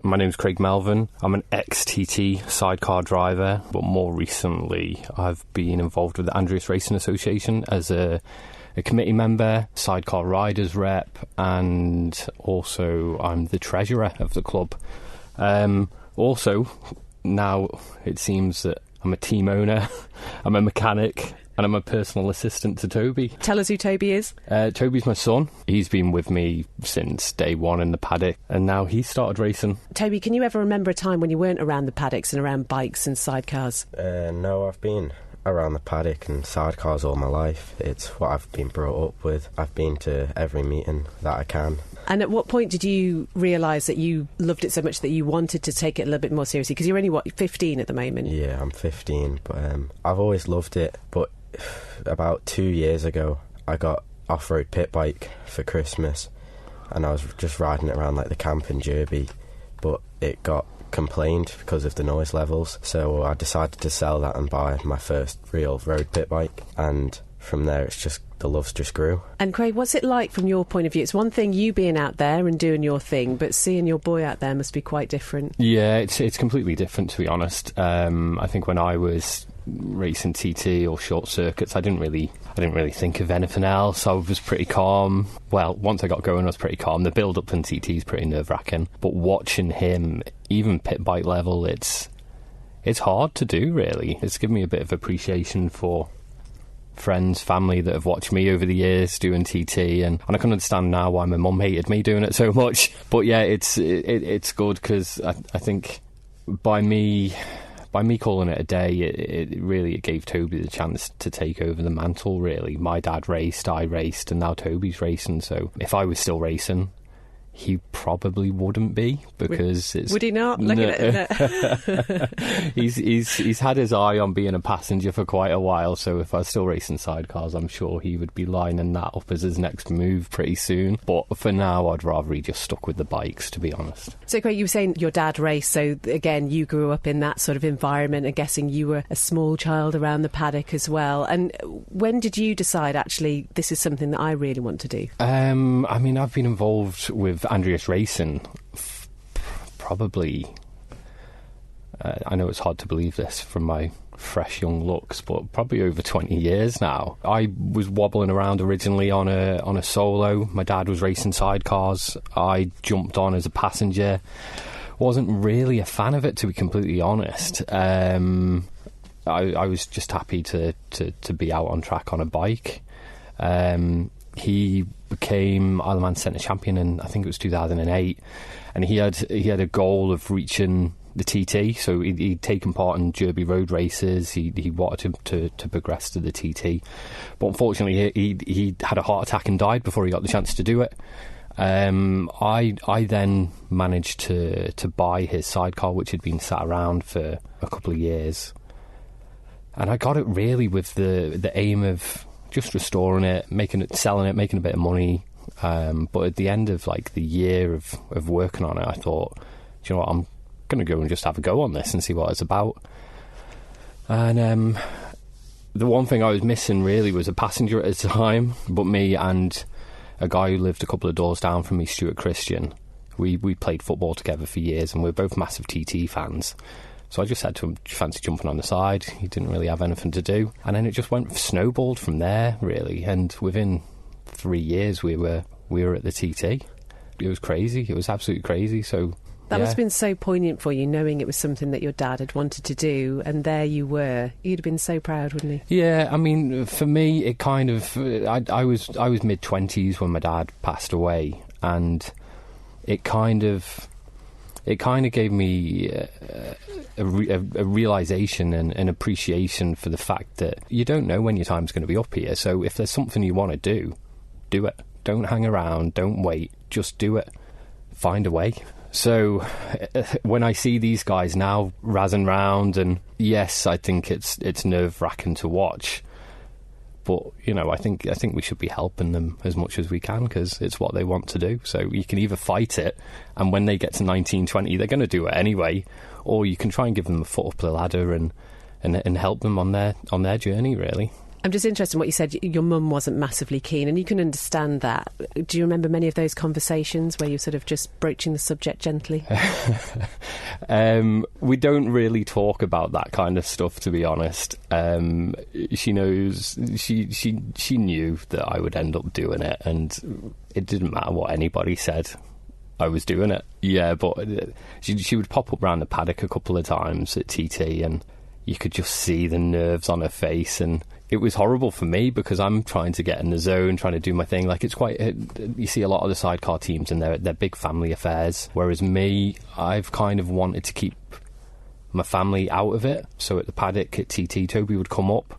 My name's Craig Melvin. I'm an ex-TT sidecar driver, but more recently I've been involved with the Andreas Racing Association as a committee member, sidecar riders rep, and also I'm the treasurer of the club. Also, now it seems that I'm a team owner, I'm a mechanic, and I'm a personal assistant to Toby. Tell us who Toby is. Toby's my son. He's been with me since day one in the paddock, and now he started racing. Toby, can you ever remember a time when you weren't around the paddocks and around bikes and sidecars? No, I've been around the paddock and sidecars all my life. It's what I've been brought up with. I've been to every meeting that I can. And at what point did you realise that you loved it so much that you wanted to take it a little bit more seriously? Because you're only, 15 at the moment? Yeah, I'm 15, but I've always loved it. But about 2 years ago, I got off-road pit bike for Christmas, and I was just riding it around like the camp in Derby, but it got complained because of the noise levels, so I decided to sell that and buy my first real road pit bike, and from there it's just the loves just grew. And Craig, what's it like from your point of view? It's one thing you being out there and doing your thing, but seeing your boy out there must be quite different. Yeah, it's completely different, to be honest. I think when I was racing TT or short circuits, I didn't really think of anything else. I was pretty calm. Well, once I got going I was pretty calm. The build up in TT is pretty nerve-wracking, but watching him, even pit bike level, it's hard to do, really. It's given me a bit of appreciation for friends, family that have watched me over the years doing TT, and I can understand now why my mum hated me doing it so much. But yeah, it's good, because I think by me calling it a day, it gave Toby the chance to take over the mantle, really. My dad raced, I raced, and now Toby's racing, so if I was still racing, he probably wouldn't be, because it's... Would he not? Look at it. He's had his eye on being a passenger for quite a while, so if I was still racing sidecars, I'm sure he would be lining that up as his next move pretty soon. But for now, I'd rather he just stuck with the bikes, to be honest. So Craig, you were saying your dad raced, so again, you grew up in that sort of environment, and guessing you were a small child around the paddock as well. And when did you decide, actually, this is something that I really want to do? I mean, I've been involved with Andreas Racing probably, I know it's hard to believe this from my fresh young looks, but probably over 20 years now. I was wobbling around originally on a solo. My dad was racing sidecars. I jumped on as a passenger. Wasn't really a fan of it, to be completely honest. I was just happy to be out on track on a bike. He became Isle of Man Centre champion in, I think it was 2008, and he had a goal of reaching the TT, so he'd taken part in Derby road races. He wanted to progress to the TT, but unfortunately he had a heart attack and died before he got the chance to do it. I then managed to buy his sidecar, which had been sat around for a couple of years, and I got it really with the aim of just restoring it, selling it, making a bit of money. But at the end of like the year of working on it, I thought, do you know what, I'm going to go and just have a go on this and see what it's about. And the one thing I was missing really was a passenger at the time, but me and a guy who lived a couple of doors down from me, Stuart Christian, we played football together for years, and we're both massive TT fans. So I just said to him, do you fancy jumping on the side? He didn't really have anything to do. And then it just snowballed from there, really. And within 3 years, we were at the TT. It was crazy. It was absolutely crazy. So that must have been so poignant for you, knowing it was something that your dad had wanted to do, and there you were. You'd have been so proud, wouldn't he? Yeah, I mean, for me, it kind of... I was mid-20s when my dad passed away, and it kind of gave me a realisation and an appreciation for the fact that you don't know when your time's going to be up here. So if there's something you want to do it. Don't hang around, don't wait, just do it. Find a way. So when I see these guys now razzing round, and yes, I think it's nerve-wracking to watch, but you know, I think we should be helping them as much as we can, because it's what they want to do. So you can either fight it, and when they get to 19, 20, they're going to do it anyway, or you can try and give them a foot up the ladder and help them on their journey, really. I'm just interested in what you said. Your mum wasn't massively keen, and you can understand that. Do you remember many of those conversations where you're sort of just broaching the subject gently? We don't really talk about that kind of stuff, to be honest. She knows, she knew that I would end up doing it, and it didn't matter what anybody said. I was doing it. Yeah, but she would pop up around the paddock a couple of times at TT, and you could just see the nerves on her face, and it was horrible for me because I'm trying to get in the zone, trying to do my thing. Like, it's quite... you see a lot of the sidecar teams and they're big family affairs, whereas me, I've kind of wanted to keep my family out of it. So at the paddock at TT, Toby would come up,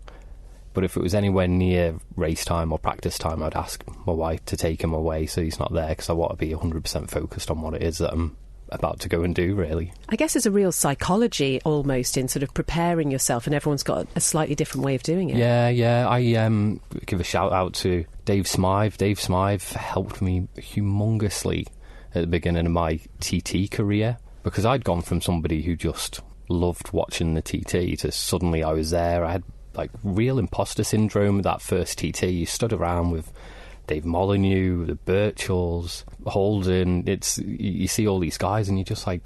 but if it was anywhere near race time or practice time, I'd ask my wife to take him away so he's not there, because I want to be 100% focused on what it is that I'm about to go and do, really. I guess there's a real psychology almost in sort of preparing yourself, and everyone's got a slightly different way of doing it. Yeah. I give a shout out to Dave Smythe. Dave Smythe helped me humongously at the beginning of my TT career, because I'd gone from somebody who just loved watching the TT to suddenly I was there. I had like real imposter syndrome with that first TT. You stood around with Dave Molyneux, the Birchalls, Holden. You see all these guys and you're just like,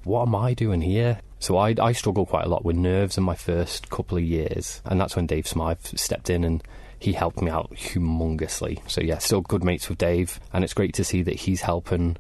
what am I doing here? So I struggled quite a lot with nerves in my first couple of years, and that's when Dave Smythe stepped in and he helped me out humongously. So yeah, still good mates with Dave, and it's great to see that he's helping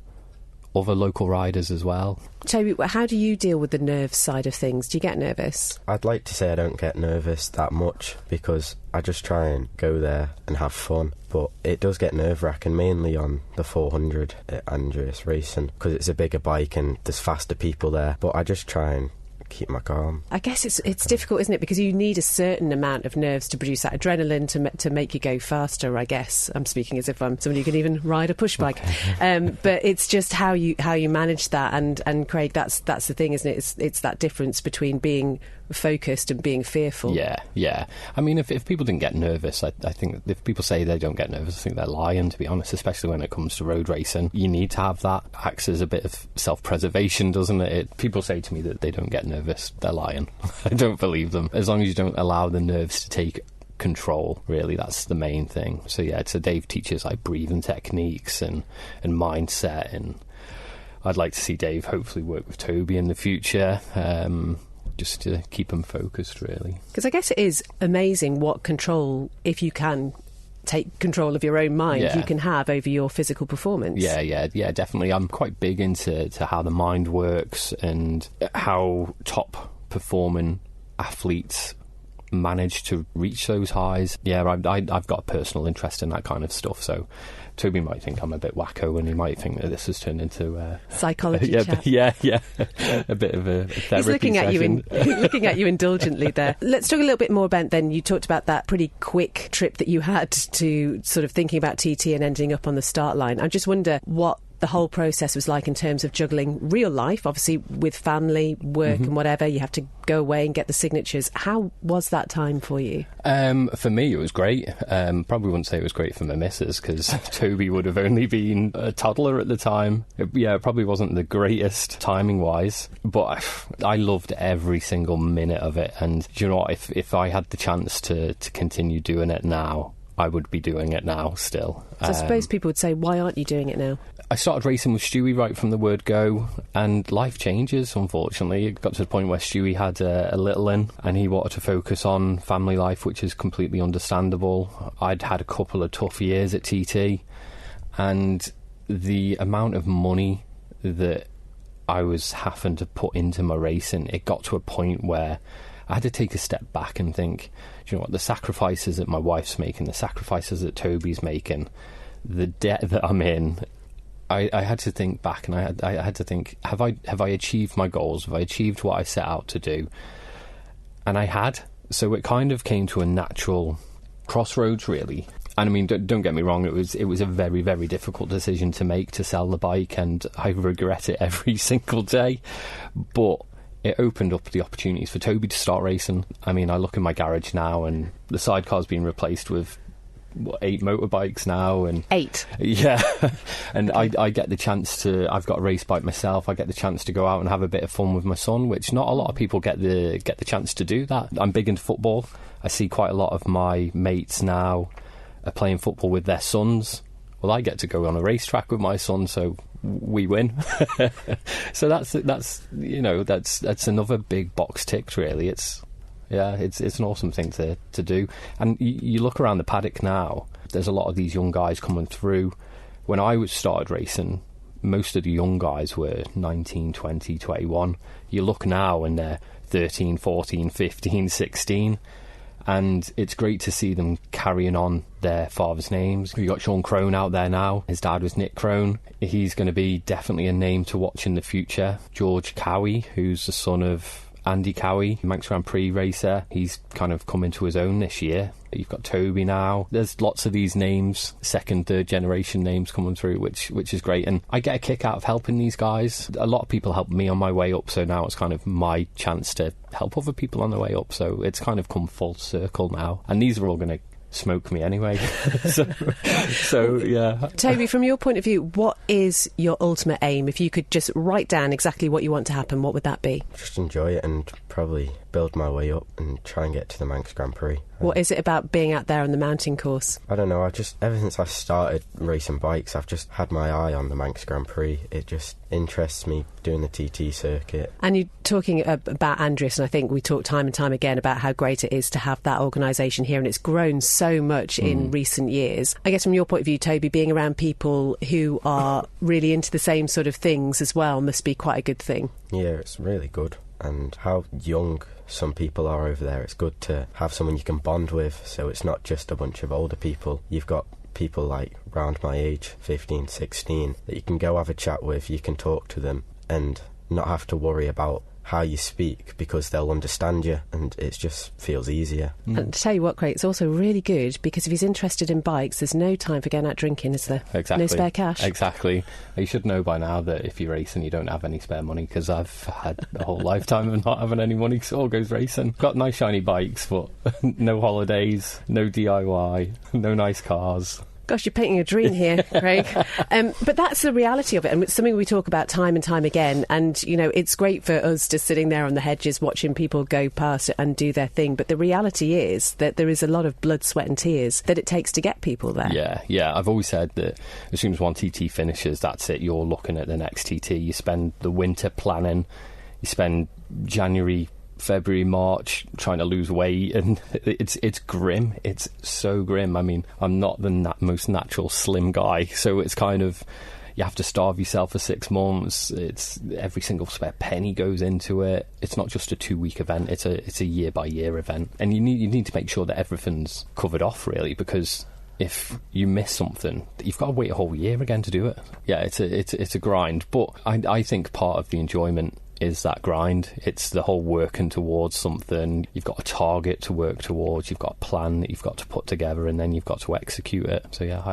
other local riders as well. Toby, how do you deal with the nerves side of things? Do you get nervous? I'd like to say I don't get nervous that much, because I just try and go there and have fun, but it does get nerve-wracking, mainly on the 400 at Andreas Racing, because it's a bigger bike and there's faster people there, but I just try and keep my calm. I guess it's difficult, isn't it? Because you need a certain amount of nerves to produce that adrenaline to make you go faster, I guess. I'm speaking as if I'm someone who can even ride a push bike. But it's just how you manage that. And Craig, that's the thing, isn't it? It's that difference between being focused and being fearful. Yeah. I mean, if people didn't get nervous, I think if people say they don't get nervous, I think they're lying, to be honest, especially when it comes to road racing. You need to have that. Acts as a bit of self-preservation, doesn't it? People say to me that they don't get nervous. They're lying. I don't believe them. As long as you don't allow the nerves to take control, really, that's the main thing. So yeah, so Dave teaches like breathing techniques and mindset, and I'd like to see Dave hopefully work with Toby in the future, just to keep him focused, really. Because I guess it is amazing what control, if you can take control of your own mind, you can have over your physical performance. Yeah, definitely. I'm quite big into how the mind works and how top performing athletes manage to reach those highs. Yeah, I've got a personal interest in that kind of stuff, so Toby might think I'm a bit wacko, and he might think that this has turned into psychology chat. Yeah, a bit of a therapy He's looking session. looking at you indulgently there. Let's talk a little bit more about, then, you talked about that pretty quick trip that you had to sort of thinking about TT and ending up on the start line. I just wonder what the whole process was like in terms of juggling real life, obviously with family, work and whatever. You have to go away and get the signatures. How was that time for you? For me, it was great. Probably wouldn't say it was great for my missus, because Toby would have only been a toddler at the time. It probably wasn't the greatest timing-wise, but I loved every single minute of it. And do you know what? If I had the chance to continue doing it now, I would be doing it now still. So I suppose people would say, why aren't you doing it now? I started racing with Stewie right from the word go, and life changes, unfortunately. It got to the point where Stewie had a little in, and he wanted to focus on family life, which is completely understandable. I'd had a couple of tough years at TT, and the amount of money that I was having to put into my racing, it got to a point where I had to take a step back and think, do you know what, the sacrifices that my wife's making, the sacrifices that Toby's making, the debt that I'm in, I had to think back, and I had to think, have I achieved my goals? Have I achieved what I set out to do? And I had. So it kind of came to a natural crossroads, really. And I mean, don't get me wrong, it was a very, very difficult decision to make, to sell the bike, and I regret it every single day. But it opened up the opportunities for Toby to start racing. I mean, I look in my garage now, and the sidecar's been replaced with 8 motorbikes now, and 8. Yeah, and I get the chance to. I've got a race bike myself. I get the chance to go out and have a bit of fun with my son, which not a lot of people get the chance to do that. I'm big into football. I see quite a lot of my mates now are playing football with their sons. Well, I get to go on a racetrack with my son, so we win. So that's another big box ticked, really. It's an awesome thing to do. And you look around the paddock now, there's a lot of these young guys coming through. When I started racing, most of the young guys were 19, 20, 21. You look now and they're 13, 14, 15, 16. And it's great to see them carrying on their father's names. We've got Sean Crone out there now. His dad was Nick Crone. He's going to be definitely a name to watch in the future. George Cowie, who's the son of Andy Cowie, Manx Grand Prix racer. He's kind of come into his own this year. You've got Toby now. There's lots of these names, second, third generation names coming through, which is great. And I get a kick out of helping these guys. A lot of people helped me on my way up, so now it's kind of my chance to help other people on the way up. So it's kind of come full circle now. And these are all going to smoke me anyway. so yeah. Toby, from your point of view, what is your ultimate aim? If you could just write down exactly what you want to happen, what would that be? Just enjoy it and probably build my way up and try and get to the Manx Grand Prix. What is it about being out there on the mountain course? I don't know, ever since I started racing bikes, I've just had my eye on the Manx Grand Prix. It just interests me, doing the TT circuit. And you're talking about Andreas, and I think we talk time and time again about how great it is to have that organisation here, and it's grown so much in recent years. I guess from your point of view, Toby, being around people who are really into the same sort of things as well must be quite a good thing. Yeah, it's really good. And how young some people are over there, it's good to have someone you can bond with, so it's not just a bunch of older people. You've got people like round my age, 15, 16, that you can go have a chat with, you can talk to them and not have to worry about how you speak, because they'll understand you, and it just feels easier. And to tell you what, Craig, it's also really good because if he's interested in bikes, there's no time for going out drinking, is there? Exactly. No spare cash. Exactly. You should know by now that if you're racing, you don't have any spare money, because I've had a whole lifetime of not having any money, so it all goes racing. Got nice shiny bikes, but no holidays, no DIY, no nice cars. Gosh, you're painting a dream here, Craig. But that's the reality of it, and it's something we talk about time and time again. And, you know, it's great for us just sitting there on the hedges watching people go past and do their thing. But the reality is that there is a lot of blood, sweat and tears that it takes to get people there. Yeah. I've always said that as soon as one TT finishes, that's it. You're looking at the next TT. You spend the winter planning. You spend January, February, March trying to lose weight, and it's grim. It's so grim. I mean, I'm not the most natural slim guy, so it's kind of, you have to starve yourself for 6 months. It's every single spare penny goes into it. It's not just a 2-week event. It's a year by year event, and you need to make sure that everything's covered off, really, because if you miss something, you've got to wait a whole year again to do it. Yeah, it's a grind, but I think part of the enjoyment is that grind. It's the whole working towards something. You've got a target to work towards, you've got a plan that you've got to put together, and then you've got to execute it. So yeah, I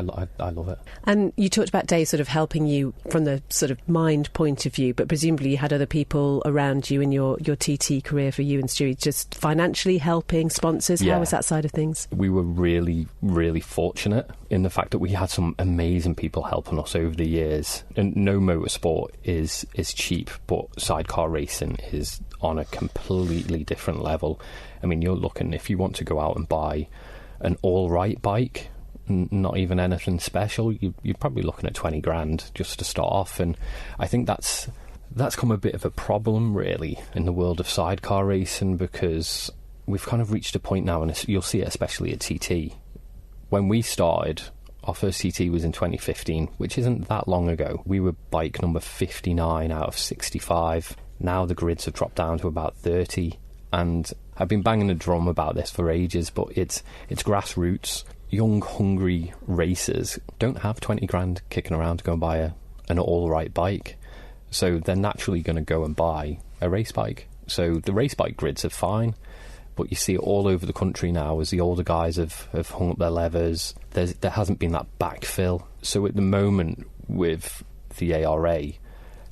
love it. And you talked about Dave sort of helping you from the sort of mind point of view, but presumably you had other people around you in your TT career for you and Stewie, just financially helping, sponsors. How was that side of things? We were really, really fortunate in the fact that we had some amazing people helping us over the years. And no motorsport is cheap, but sidecar racing is on a completely different level. I mean, you're looking, if you want to go out and buy an all-right bike, not even anything special, you're probably looking at 20 grand just to start off. And I think that's come a bit of a problem, really, in the world of sidecar racing, because we've kind of reached a point now, and you'll see it especially at TT. When we started, our first TT was in 2015, which isn't that long ago. We were bike number 59 out of 65. Now the grids have dropped down to about 30, and I've been banging the drum about this for ages, but it's grassroots. Young, hungry racers don't have 20 grand kicking around to go and buy an all-right bike, so they're naturally going to go and buy a race bike. So the race bike grids are fine, but you see it all over the country now as the older guys have hung up their levers. There hasn't been that backfill. So at the moment with the ARA,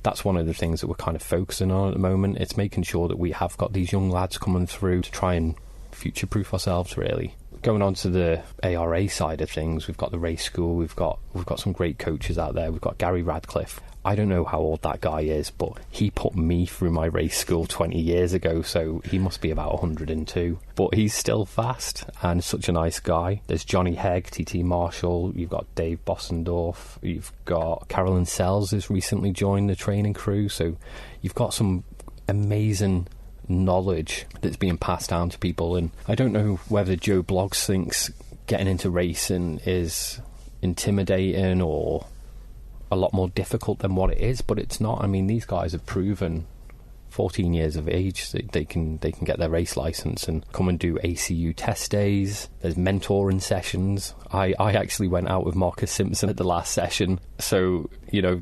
that's one of the things that we're kind of focusing on at the moment. It's making sure that we have got these young lads coming through to try and future-proof ourselves, really. going on to the ARA side of things, we've got the race school, we've got some great coaches out there. We've got Gary Radcliffe. I don't know how old that guy is, but he put me through my race school 20 years ago, so he must be about 102. But he's still fast and such a nice guy. There's Johnny Hegg, TT Marshall, you've got Dave Bossendorf, you've got Carolyn Sells has recently joined the training crew, so you've got some amazing knowledge that's being passed down to people. And I don't know whether Joe Bloggs thinks getting into racing is intimidating or a lot more difficult than what it is, but it's not. I mean, these guys have proven 14 years of age that they can get their race license and come and do ACU test days. There's mentoring sessions. I actually went out with Marcus Simpson at the last session, so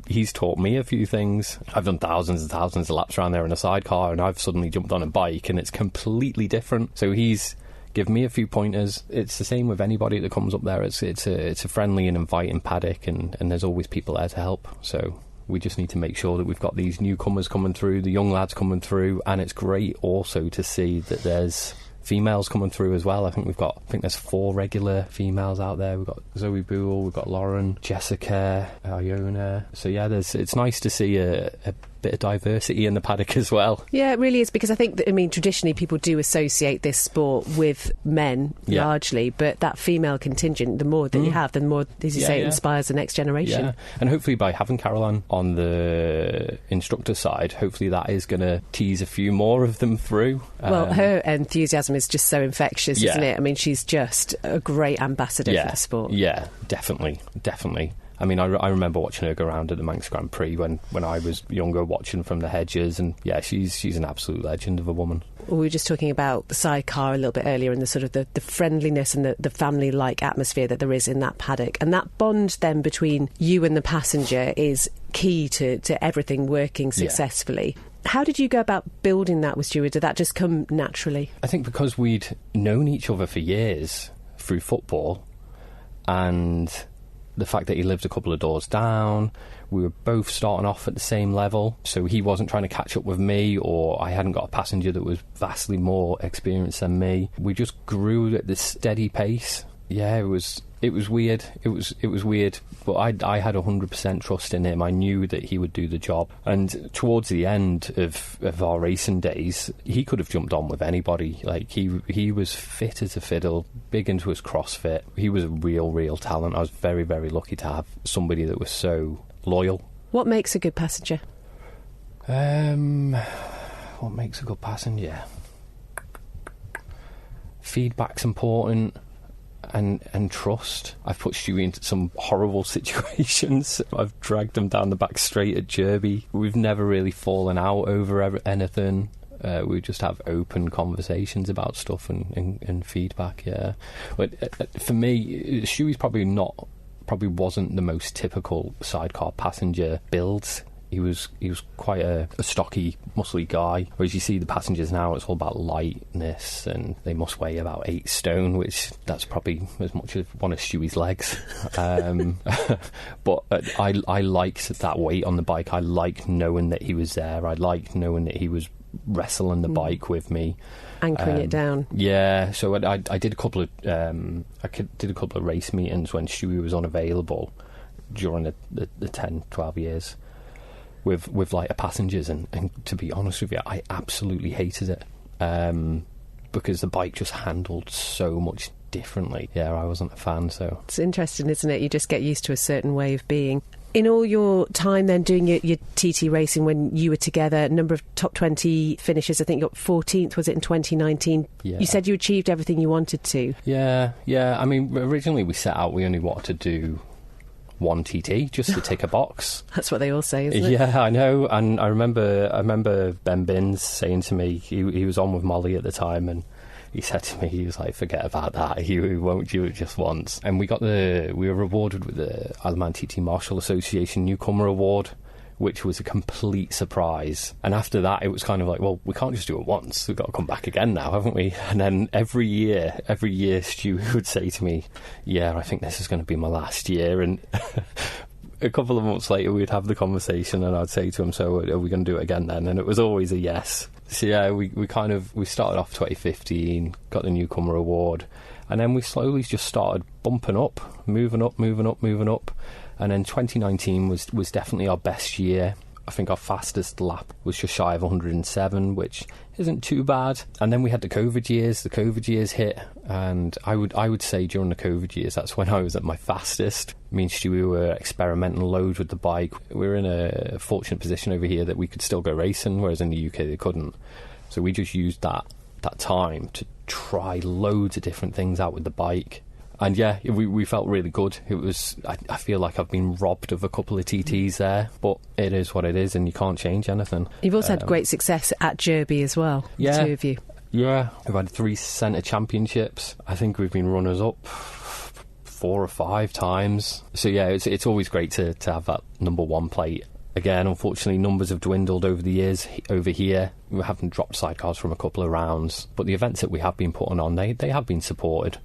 he's taught me a few things. I've done thousands and thousands of laps around there in a sidecar, and I've suddenly jumped on a bike and it's completely different. So he's give me a few pointers. It's the same with anybody that comes up there. It's a friendly and inviting paddock, and there's always people there to help. So we just need to make sure that we've got these newcomers coming through, the young lads coming through, and it's great also to see that there's females coming through as well. I think there's 4 regular females out there. We've got Zoe Boole, we've got Lauren, Jessica, Iona. So yeah, it's nice to see a bit of diversity in the paddock as well. Yeah, it really is, because I think that, traditionally people do associate this sport with men largely, but that female contingent, the more that you have, the more, as you say, it inspires the next generation. Yeah, and hopefully by having Caroline on the instructor side, hopefully that is going to tease a few more of them through. Well, her enthusiasm is just so infectious, isn't it? She's just a great ambassador for the sport. Yeah, definitely. I mean, I remember watching her go around at the Manx Grand Prix when I was younger, watching from the hedges, and yeah, she's an absolute legend of a woman. Well, we were just talking about the sidecar a little bit earlier, and the sort of the friendliness and the family-like atmosphere that there is in that paddock, and that bond then between you and the passenger is key to everything working successfully. How did you go about building that with Stuart? Did that just come naturally? I think because we'd known each other for years through football, and the fact that he lived a couple of doors down, we were both starting off at the same level, so he wasn't trying to catch up with me, or I hadn't got a passenger that was vastly more experienced than me. We just grew at this steady pace. Yeah, it was weird. It was weird, but I had 100% trust in him. I knew that he would do the job. And towards the end of our racing days, he could have jumped on with anybody. Like, he was fit as a fiddle, big into his CrossFit. He was a real talent. I was very, very lucky to have somebody that was so loyal. What makes a good passenger? What makes a good passenger? Feedback's important. And trust. I've put Stewie into some horrible situations. I've dragged him down the back straight at Derby. We've never really fallen out over anything. We just have open conversations about stuff and feedback. Yeah, but for me, Stewie's probably wasn't the most typical sidecar passenger builds. He was quite a stocky, muscly guy. Whereas you see the passengers now, it's all about lightness, and they must weigh about 8 stone, which that's probably as much as one of Stewie's legs. But I liked that weight on the bike. I liked knowing that he was there. I liked knowing that he was wrestling the bike with me, anchoring it down. Yeah, so I did a couple of did a couple of race meetings when Stewie was unavailable during the 10-12 years. With lighter passengers, and to be honest with you, I absolutely hated it because the bike just handled so much differently. Yeah, I wasn't a fan. So it's interesting, isn't it? You just get used to a certain way of being. In all your time then doing your TT racing, when you were together, a number of top 20 finishes, I think you got 14th, was it, in 2019? Yeah. You said you achieved everything you wanted to. Yeah. I mean, originally we set out, we only wanted to do one TT just to tick a box. That's what they all say, isn't it? Yeah, I know. And I remember Ben Binns saying to me, he was on with Molly at the time, and he said to me, he was like, forget about that, he won't do it just once. And we were rewarded with the Isle of Man TT Marshall Association Newcomer Award, which was a complete surprise. And after that, it was kind of like, well, we can't just do it once, we've got to come back again now, haven't we? And then every year Stu would say to me, yeah, I think this is going to be my last year. And a couple of months later we'd have the conversation, and I'd say to him, so are we going to do it again then? And it was always a yes. So yeah, we started off 2015, got the Newcomer Award, and then we slowly just started bumping up, moving up, and then 2019 was definitely our best year. I think our fastest lap was just shy of 107, which isn't too bad. And then we had the COVID years. The COVID years hit, and I would say during the COVID years, that's when I was at my fastest. Me and Stewie were experimenting loads with the bike. We were in a fortunate position over here that we could still go racing, whereas in the UK they couldn't. So we just used that time to try loads of different things out with the bike. And yeah, we felt really good. It was. I feel like I've been robbed of a couple of TTs there, but it is what it is, and you can't change anything. You've also had great success at Derby as well, yeah, the two of you. Yeah, we've had 3 centre championships. I think we've been runners-up 4 or 5 times. So yeah, it's always great to have that number 1 plate. Again, unfortunately, numbers have dwindled over the years over here. We haven't dropped sidecars from a couple of rounds, but the events that we have been putting on, they have been supported.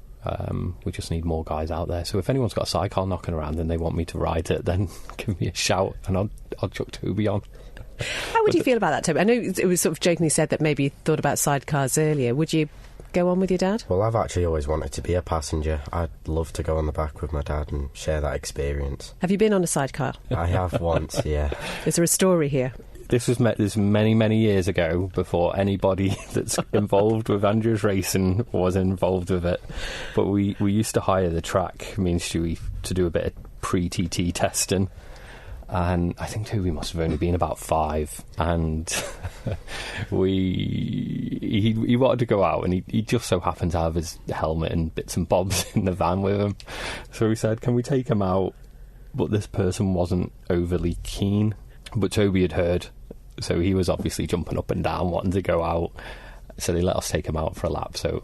We just need more guys out there. So if anyone's got a sidecar knocking around and they want me to ride it, then give me a shout and I'll chuck Toby on. How would you feel about that, Toby? I know it was sort of jokingly said that maybe you thought about sidecars earlier. Would you go on with your dad? Well, I've actually always wanted to be a passenger. I'd love to go on the back with my dad and share that experience. Have you been on a sidecar? I have once, yeah. Is there a story here? This was many, many years ago, before anybody that's involved with Andreas Racing was involved with it. But we used to hire the track, me and Stewie, to do a bit of pre-TT testing. And I think Toby must have only been about 5. And he wanted to go out, and he just so happened to have his helmet and bits and bobs in the van with him. So we said, can we take him out? But this person wasn't overly keen. But Toby had heard, so he was obviously jumping up and down, wanting to go out. So they let us take him out for a lap. So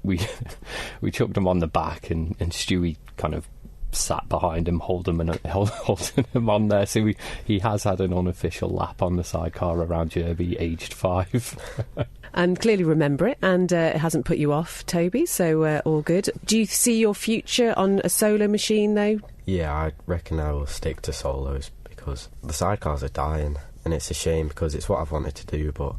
we chucked him on the back, and Stewie kind of sat behind him, holding him on there. So he has had an unofficial lap on the sidecar around Derby, aged 5. And clearly remember it, and it hasn't put you off, Toby, so all good. Do you see your future on a solo machine, though? Yeah, I reckon I will stick to solos, because the sidecars are dying, and it's a shame because it's what I've wanted to do, but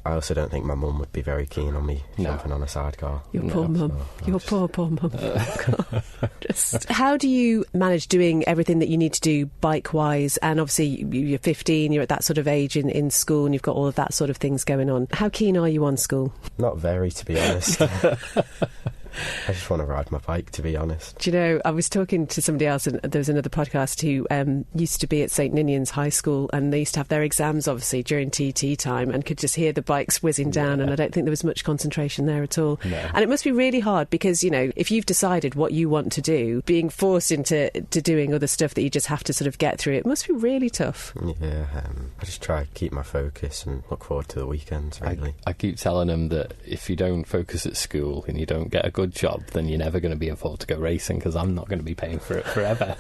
I also don't think my mum would be very keen on me jumping on a sidecar. Your poor mum. Your poor mum. Just, how do you manage doing everything that you need to do bike-wise? And obviously you're 15, you're at that sort of age in school, and you've got all of that sort of things going on. How keen are you on school? Not very, to be honest. I just want to ride my bike, to be honest. Do you know, I was talking to somebody else, and there was another podcast who used to be at St Ninian's High School, and they used to have their exams, obviously, during TT time, and could just hear the bikes whizzing down, and I don't think there was much concentration there at all. No. And it must be really hard, because, you know, if you've decided what you want to do, being forced into doing other stuff that you just have to sort of get through, it must be really tough. Yeah, I just try to keep my focus and look forward to the weekends, really. I keep telling them that if you don't focus at school and you don't get a good job, then you're never going to be able to go racing, because I'm not going to be paying for it forever.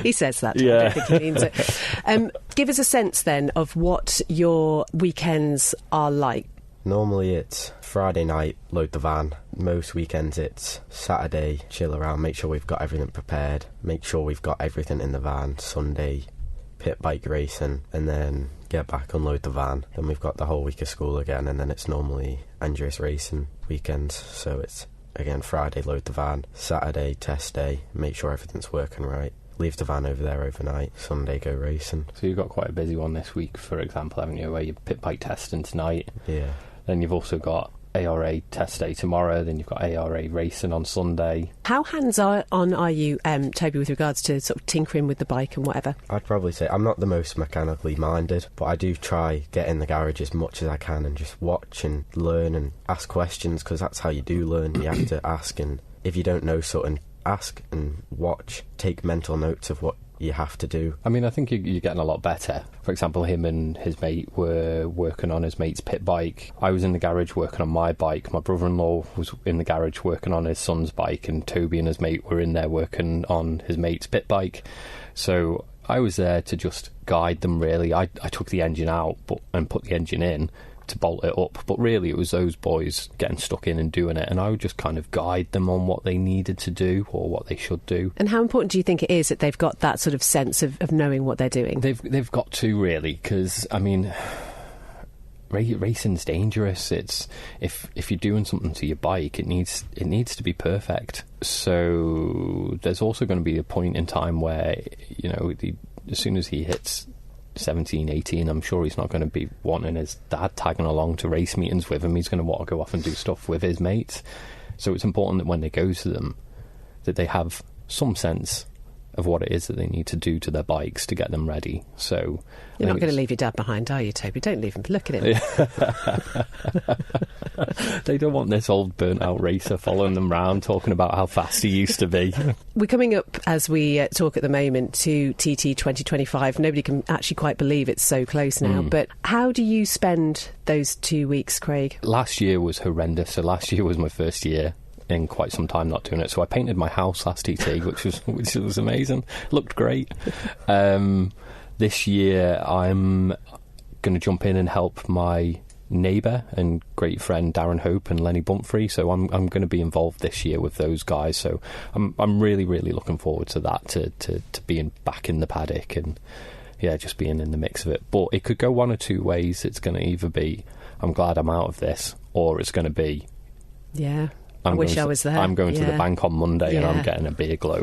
He says that. Yeah. I don't think he means it. Give us a sense then of what your weekends are like. Normally it's Friday night, load the van. Most weekends it's Saturday, chill around, make sure we've got everything prepared, make sure we've got everything in the van. Sunday, pit bike racing, and then get back, unload the van. Then we've got the whole week of school again, and then it's normally Andreas Racing weekends. So it's, again, Friday, load the van. Saturday, test day, make sure everything's working right. Leave the van over there overnight. Sunday, go racing. So you've got quite a busy one this week, for example, haven't you, where you're pit bike testing tonight. Yeah. Then you've also got ARA test day tomorrow, then you've got ARA racing on Sunday. How hands-on are you, Toby, with regards to sort of tinkering with the bike and whatever? I'd probably say I'm not the most mechanically minded, but I do try get in the garage as much as I can and just watch and learn and ask questions, because that's how you do learn. You have to ask, and if you don't know something, ask and watch, take mental notes of what you have to do. I mean, I think you're getting a lot better. For example, him and his mate were working on his mate's pit bike. I was in the garage working on my bike. My brother-in-law was in the garage working on his son's bike, and Toby and his mate were in there working on his mate's pit bike. So I was there to just guide them, really. I took the engine out and put the engine in to bolt it up, but really it was those boys getting stuck in and doing it, and I would just kind of guide them on what they needed to do or what they should do. And how important do you think it is that they've got that sort of sense of knowing what they're doing? They've got to, really, because I mean, racing's dangerous. It's if you're doing something to your bike, it needs to be perfect. So there's also going to be a point in time where, you know, as soon as he hits 17, 18, I'm sure he's not going to be wanting his dad tagging along to race meetings with him. He's going to want to go off and do stuff with his mates. So it's important that when they go to them, that they have some sense of what it is that they need to do to their bikes to get them ready. So you're not going to leave your dad behind, are you, Toby? Don't leave him. Look at him. They don't want this old burnt out racer following them round talking about how fast he used to be. We're coming up, as we talk at the moment, to TT 2025. Nobody can actually quite believe it's so close now. But how do you spend those 2 weeks, Craig? Last year was horrendous. So last year was my first year in quite some time not doing it. So I painted my house last TT, which was amazing. Looked great. This year I'm going to jump in and help my neighbour and great friend Darren Hope and Lenny Bumphrey. So I'm going to be involved this year with those guys. So I'm really, really looking forward to that, to being back in the paddock and just being in the mix of it. But it could go one or two ways. It's going to either be, I'm glad I'm out of this, or it's going to be, I wish I was there. I'm going to the bank on Monday and I'm getting a beer glow.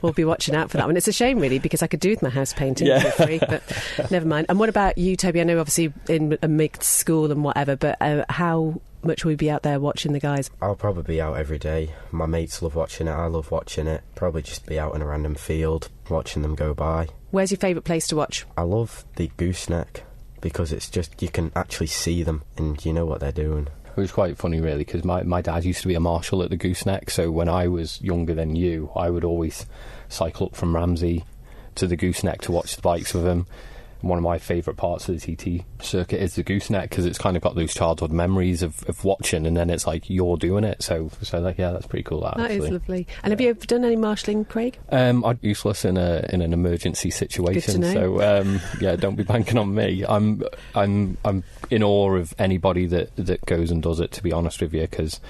We'll be watching out for that one. It's a shame, really, because I could do with my house painting for free, but never mind. And what about you, Toby? I know obviously in a mixed school and whatever, but how much will we be out there watching the guys? I'll probably be out every day. My mates love watching it. I love watching it. Probably just be out in a random field watching them go by. Where's your favourite place to watch? I love the gooseneck because it's just, you can actually see them and you know what they're doing. It was quite funny, really, because my dad used to be a marshal at the gooseneck, so when I was younger than you, I would always cycle up from Ramsey to the gooseneck to watch the bikes with him. One of my favourite parts of the TT circuit is the gooseneck, because it's kind of got those childhood memories of watching, and then it's like you're doing it. So like, that's pretty cool. That is lovely. And have you ever done any marshalling, Craig? I'm useless in an emergency situation. Good to know. So don't be banking on me. I'm in awe of anybody that goes and does it, to be honest with you, because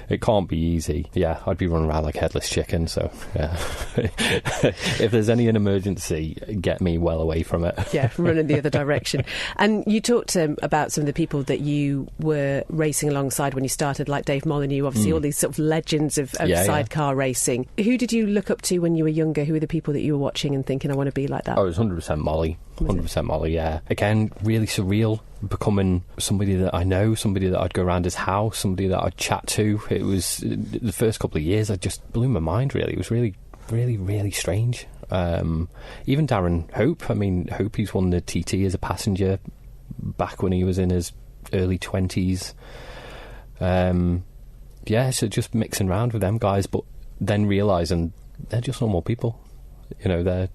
it can't be easy. I'd be running around like headless chicken. So if there's any emergency, get me well away from it. Running the other direction. And you talked about some of the people that you were racing alongside when you started, like Dave Molyneux, obviously all these sort of legends of sidecar racing. Who did you look up to when you were younger? Who were the people that you were watching and thinking, I want to be like that? Oh, it was 100% Molly. 100% Molly, Again, really surreal, becoming somebody that I know, somebody that I'd go around his house, somebody that I'd chat to. It was, the first couple of years, I just blew my mind, really. It was really, really, really strange. Even Darren Hope, Hope, won the TT as a passenger back when he was in his early 20s. So just mixing around with them guys, but then realising they're just normal people. They're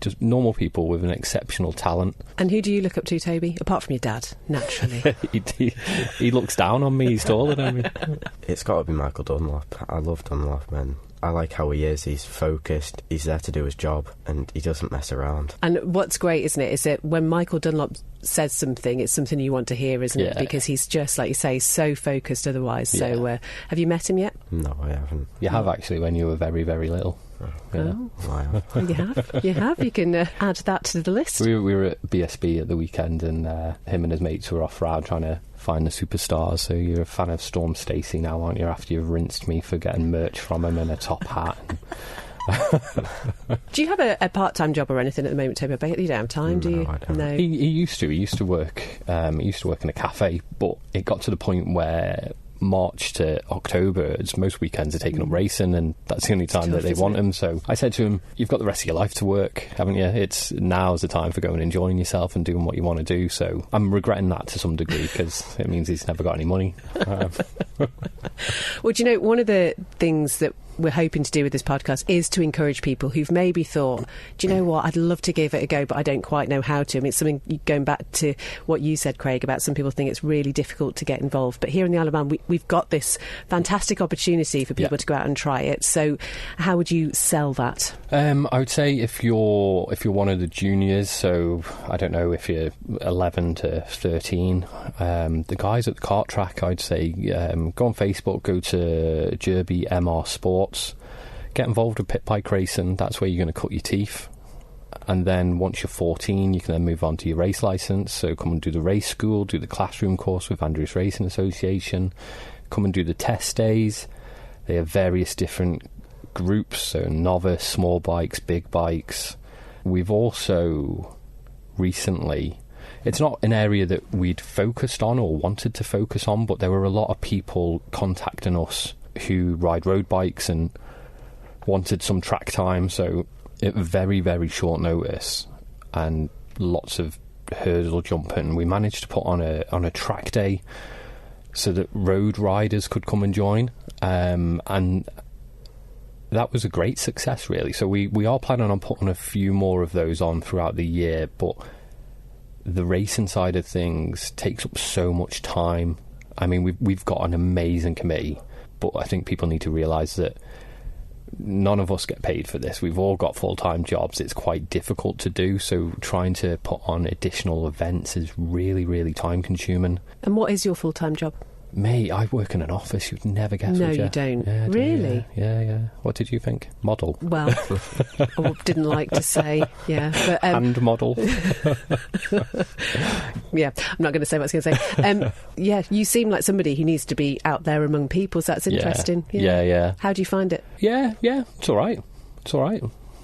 just normal people with an exceptional talent. And who do you look up to, Toby? Apart from your dad, naturally. he looks down on me, he's taller than me. It's got to be Michael Dunlop. I love Dunlop, man. I like how he is. He's focused, he's there to do his job, and he doesn't mess around. And what's great, isn't it, is that when Michael Dunlop says something, it's something you want to hear, isn't it? Because he's just, like you say, so focused otherwise. So have you met him yet? No, I haven't. You have, actually, when you were very, very little. Oh, you have. You can add that to the list. We were at BSB at the weekend, and him and his mates were off round trying to find the superstars. So you're a fan of Storm Stacey now, aren't you? After you've rinsed me for getting merch from him and a top hat. Do you have a part-time job or anything at the moment, Toby? I bet you don't have time, do you? I don't. No. He used to work. He used to work in a cafe, but it got to the point where March to October, most weekends are taken up racing, and that's the only time that they want him. So I said to him, you've got the rest of your life to work, haven't you? Now's the time for going and enjoying yourself and doing what you want to do. So I'm regretting that to some degree, because it means he's never got any money. Well, do you know, one of the things that we're hoping to do with this podcast is to encourage people who've maybe thought, do you know what, I'd love to give it a go, but I don't quite know how to. It's something, going back to what you said, Craig, about some people think it's really difficult to get involved. But here in the Isle of Man, we've got this fantastic opportunity for people to go out and try it. So how would you sell that? I would say if you're one of the juniors, so I don't know, if you're 11 to 13, the guys at the kart track, I'd say go on Facebook, go to Derby MR Sports, get involved with pit bike racing. That's where you're going to cut your teeth. And then once you're 14, you can then move on to your race licence. So come and do the race school, do the classroom course with Andreas Racing Association, come and do the test days. They have various different groups, so novice, small bikes, big bikes. We've also recently, it's not an area that we'd focused on or wanted to focus on, but there were a lot of people contacting us who ride road bikes and wanted some track time, so at very, very short notice and lots of hurdle jumping, we managed to put on a track day so that road riders could come and join, and that was a great success, really. So we are planning on putting a few more of those on throughout the year, but the racing side of things takes up so much time. I mean, we've got an amazing committee, but I think people need to realise that none of us get paid for this. We've all got full-time jobs. It's quite difficult to do, so trying to put on additional events is really, really time-consuming. And what is your full-time job? Me, I work in an office. You'd never guess. No, would you? You don't. Yeah, really? Yeah. What did you think? Model? Well, I didn't like to say, yeah. But, and model. Yeah, I'm not going to say what I was going to say. Yeah, you seem like somebody who needs to be out there among people, so that's interesting. Yeah. How do you find it? Yeah, it's all right.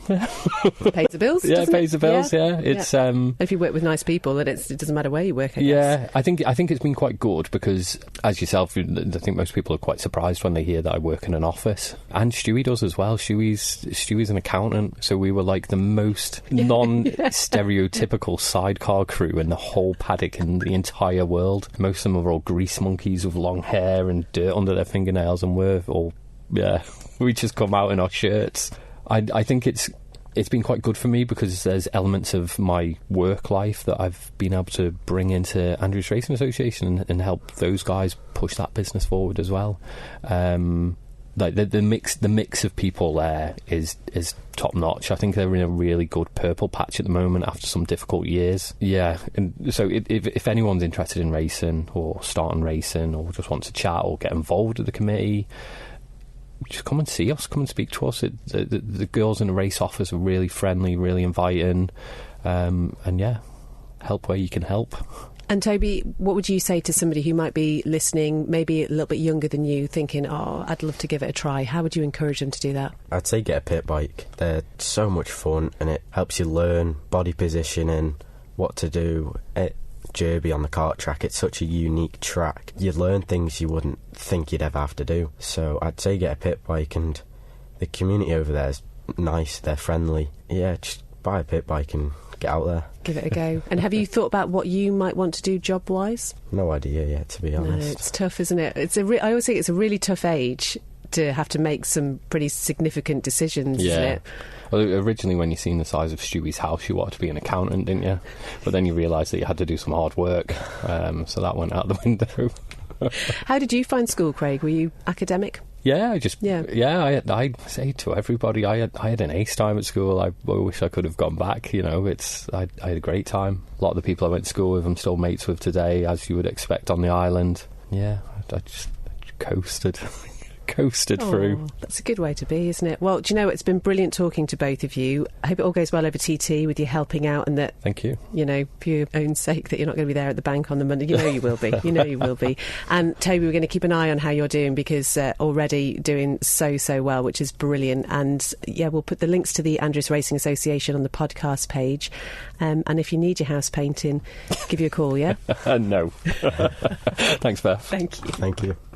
Pays the bills. Yeah, pays the bills. Yeah, it's. If you work with nice people, then it doesn't matter where you work. I guess. Yeah, I think it's been quite good because, as yourself, I think most people are quite surprised when they hear that I work in an office, and Stewie does as well. Stewie's an accountant, so we were like the most non-stereotypical sidecar crew in the whole paddock in the entire world. Most of them are all grease monkeys with long hair and dirt under their fingernails, and we just come out in our shirts. I think it's been quite good for me because there's elements of my work life that I've been able to bring into Andreas Racing Association and help those guys push that business forward as well. Like the mix of people there is top notch. I think they're in a really good purple patch at the moment after some difficult years. Yeah, and so if anyone's interested in racing or starting racing or just wants to chat or get involved with the committee, just come and see us, come and speak to us. The girls in the race office are really friendly, really inviting, and help where you can help. And Toby, what would you say to somebody who might be listening, maybe a little bit younger than you, thinking, I'd love to give it a try? How would you encourage them to do that? I'd say get a pit bike. They're so much fun and it helps you learn body positioning, what to do at Derby on the kart track. It's such a unique track. You learn things you wouldn't think you'd ever have to do. So I'd say get a pit bike, and the community over there is nice, they're friendly. Yeah, just buy a pit bike and get out there. Give it a go. And have you thought about what you might want to do job-wise? No idea yet, to be honest. No, it's tough, isn't it? I always think it's a really tough age to have to make some pretty significant decisions, isn't it? Well, originally when you seen the size of Stewie's house, you wanted to be an accountant, didn't you? But then you realised that you had to do some hard work, so that went out the window. How did you find school, Craig? Were you academic? Yeah, I say to everybody, I had an ace time at school. I wish I could have gone back. I had a great time. A lot of the people I went to school with, I'm still mates with today, as you would expect on the island. Yeah, I just coasted. Through. That's a good way to be, isn't it? Well, do you know, it's been brilliant talking to both of you. I hope it all goes well over TT with you helping out, and that, thank you, for your own sake, that you're not going to be there at the bank on the Monday. You will be. You will be. And Toby, we're going to keep an eye on how you're doing, because already doing so well, which is brilliant. And we'll put the links to the Andreas Racing Association on the podcast page. And if you need your house painting, give you a call, yeah? No. Thanks, Beth. Thank you. Thank you.